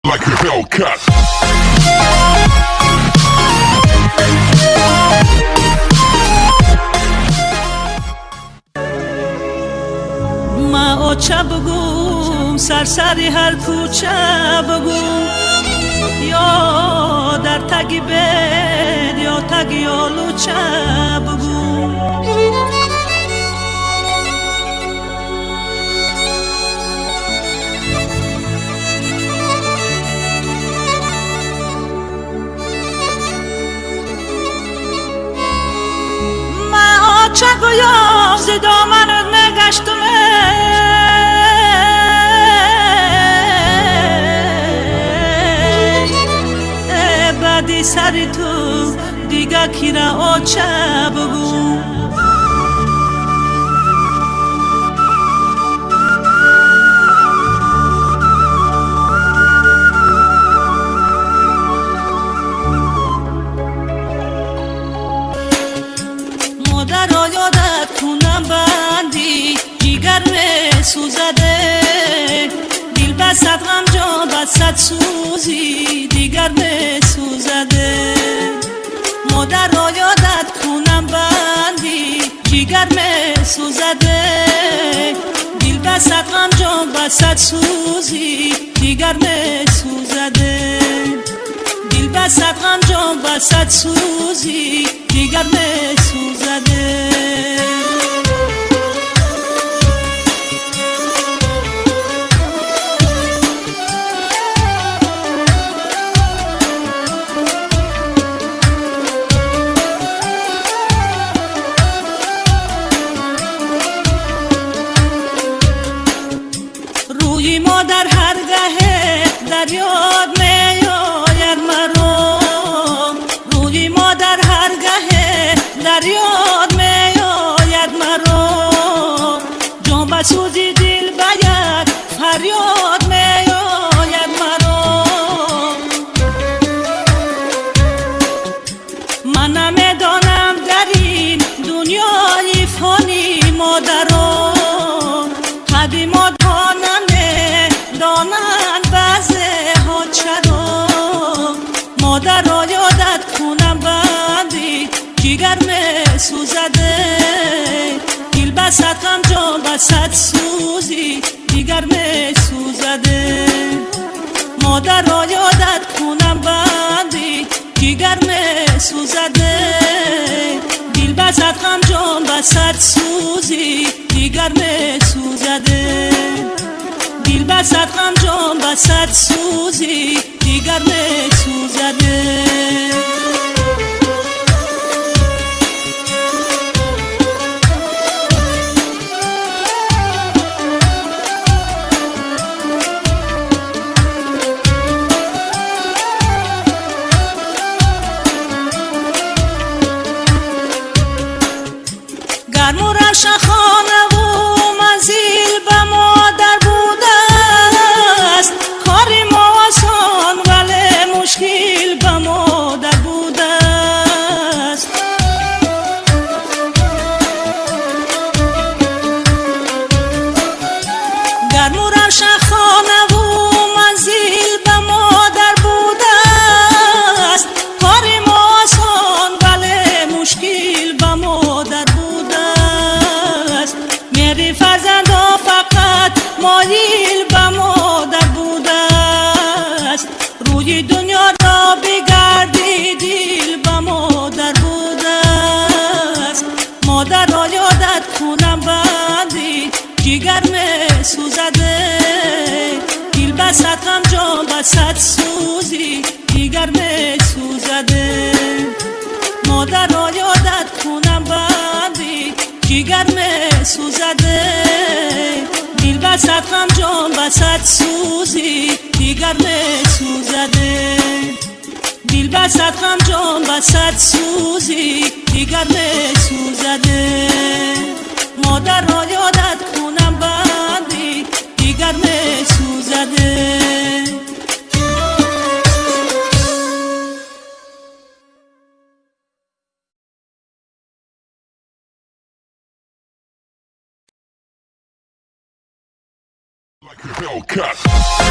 like a Hellcat. ما چه بگم سرسری هر کوچه بگم، یا در تگی بید یا تگی آلوچه بگم. ما چه گویم ز دامنت نگشتم، بعدی سری تو دیگه کی را آچه بگو. مادر را یادت کنم بندی جیگر می سوزده، دل بست غم جان بست سوزی دیگر می سوزده. مادر را یادت کنم بندی جیگر می سوزده، دل بست غم جان بست سوزی دیگر می سوزده. دل بست غم جان بست سوزی دیگر می سوزده. روی مادر هر گهه در یاد می آید مرا، روی مادر هر گهه در یاد می آید مرا. جان بسوزی دل باید فریاد می آید مرا. من نمیدانم در این دنیای فانی مادران قدیمات دانند بعضه ها چرا. مادر را یادت کنم بندی جیگر می سوزده، دل بست غم جان بست سوزی دیگر می سوزده. مادر را یادت کنم بندی جیگر می سوزده، دل بست غم جان بست سوزی دیگر می سوزده. دل بست غم جان بست سوزی دیگر می سوزده. گرم و روشن خانه و منزل به مادر بوده است، کاری ما آسان ولی مشکل به مادر بوده است. گرم و روشن خانه و منزل به مادر بوده است، کاری ما آسان ولی مشکل به مادر بوده است. میری فرزندا فقط مایل به مادر بوده است، روی دنیا را بگردی دل به مادر بوده است. مادر را یادت کنم بندی جیگر می سوزده، دل بست غم جان بست سوزی دیگر می سوزده. مادر را یادت کنم بندی جیگر می سوزده، دل بست غم جان بست سوزی دیگر می سوزده. دل بست غم جان بست سوزی دیگر می سوزده. مادر را یادت کنم بندی دیگر می سوزده. Like a Hellcat.